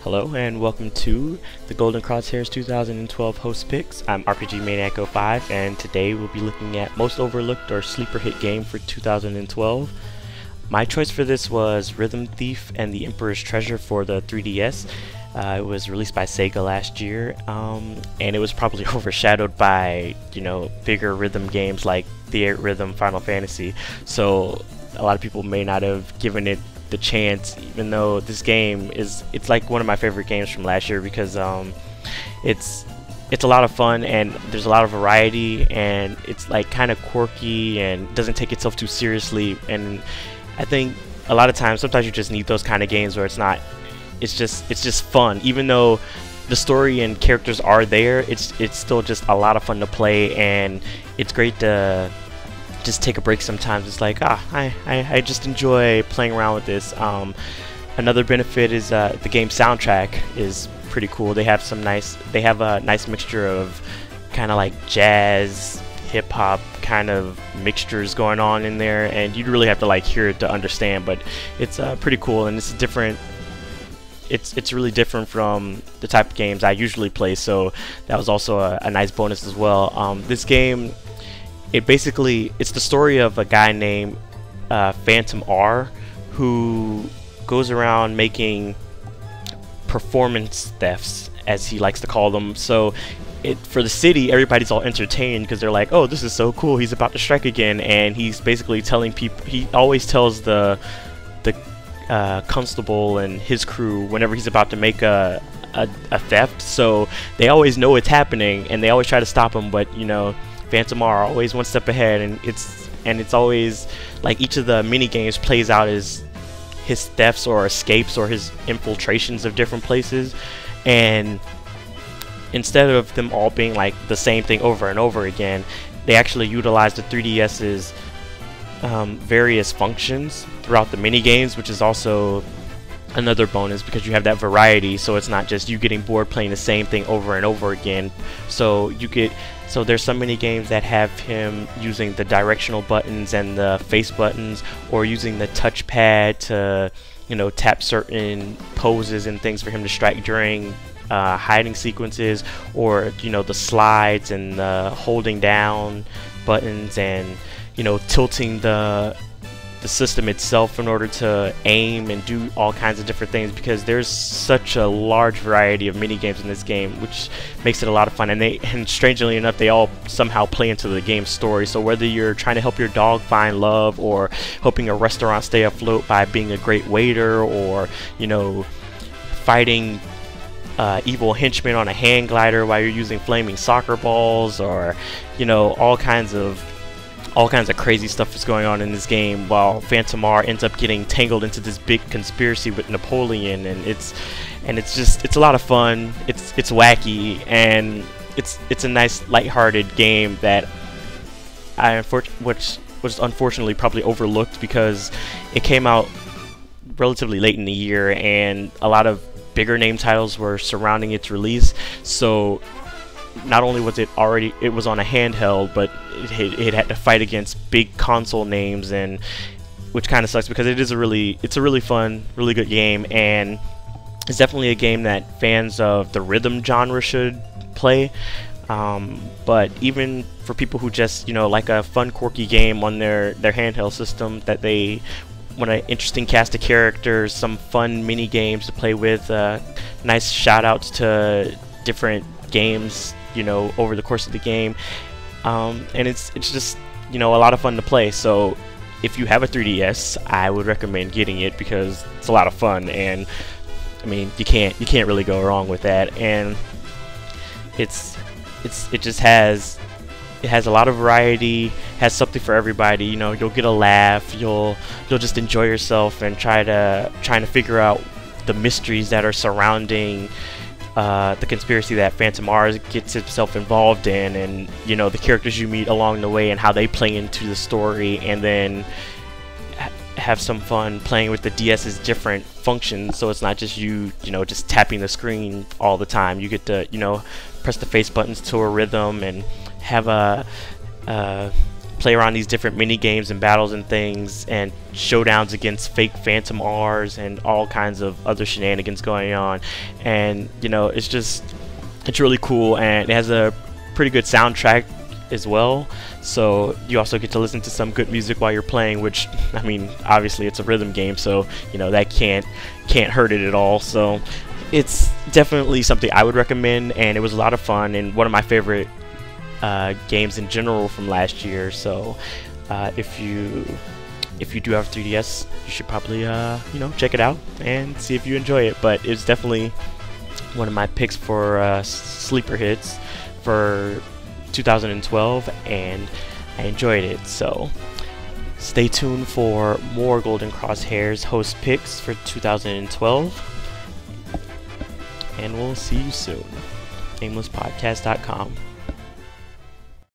Hello and welcome to the Golden Crosshairs 2012 host picks. I'm RPG Maniac 05 and today we'll be looking at most overlooked or sleeper hit game for 2012. My choice for this was Rhythm Thief and the Emperor's Treasure for the 3DS. It was released by Sega last year, and it was probably overshadowed by, bigger rhythm games like the 8 Rhythm Final Fantasy. So a lot of people may not have given it the chance, even though this game it's like one of my favorite games from last year because it's a lot of fun and there's a lot of variety and it's like kind of quirky and doesn't take itself too seriously. And I think a lot of times, sometimes you just need those kind of games where it's just fun. Even though the story and characters are there, it's still just a lot of fun to play, and it's great to just take a break sometimes. It's like, I just enjoy playing around with this. Another benefit is the game soundtrack is pretty cool. They have a nice mixture of kind of like jazz, hip hop kind of mixtures going on in there, and you really have to like hear it to understand. But it's pretty cool, and it's different. It's really different from the type of games I usually play, so that was also a nice bonus as well. This game, it's the story of a guy named Phantom R, who goes around making performance thefts, as he likes to call them. So for the city, everybody's all entertained because they're like, oh, this is so cool, he's about to strike again. And he's basically telling people, he always tells the constable and his crew whenever he's about to make a theft, so they always know it's happening and they always try to stop him. But Phantom R always one step ahead, and it's always like each of the mini games plays out as his thefts or escapes or his infiltrations of different places. And instead of them all being like the same thing over and over again, they actually utilize the 3DS's various functions throughout the mini games, which is also another bonus because you have that variety. So it's not just you getting bored playing the same thing over and over again. So there's some mini games that have him using the directional buttons and the face buttons, or using the touchpad to tap certain poses and things for him to strike during hiding sequences, or the slides and the holding down buttons, and tilting the system itself in order to aim and do all kinds of different things, because there's such a large variety of mini games in this game, which makes it a lot of fun. And strangely enough, they all somehow play into the game's story. So whether you're trying to help your dog find love, or helping a restaurant stay afloat by being a great waiter, or fighting evil henchmen on a hand glider while you're using flaming soccer balls, or all kinds of crazy stuff is going on in this game, while Phantom R ends up getting tangled into this big conspiracy with Napoleon. And it's a lot of fun. It's wacky, and it's a nice lighthearted game that which was unfortunately probably overlooked because it came out relatively late in the year and a lot of bigger name titles were surrounding its release. So not only was it was on a handheld, but it had to fight against big console names, and which kind of sucks because it's a really fun, really good game, and it's definitely a game that fans of the rhythm genre should play. But even for people who just like a fun, quirky game on their handheld system, that they want an interesting cast of characters, some fun mini games to play with, nice shout outs to different games over the course of the game, and it's just a lot of fun to play. So if you have a 3DS, I would recommend getting it because it's a lot of fun, and I mean you can't really go wrong with that. And it has a lot of variety, has something for everybody. You'll get a laugh, you'll just enjoy yourself and trying to figure out the mysteries that are surrounding the conspiracy that Phantom R gets himself involved in, and the characters you meet along the way and how they play into the story, and then have some fun playing with the DS's different functions. So it's not just just tapping the screen all the time. You get to press the face buttons to a rhythm and have play around these different mini games and battles and things, and showdowns against fake Phantom R's and all kinds of other shenanigans going on. And it's really cool, and it has a pretty good soundtrack as well, so you also get to listen to some good music while you're playing, which, I mean, obviously it's a rhythm game, so that can't hurt it at all. So it's definitely something I would recommend, and it was a lot of fun and one of my favorite games in general from last year. So if you do have a 3DS, you should probably check it out and see if you enjoy it. But it's definitely one of my picks for sleeper hits for 2012, and I enjoyed it. So stay tuned for more Golden Crosshairs host picks for 2012, and we'll see you soon. Aimlesspodcast.com.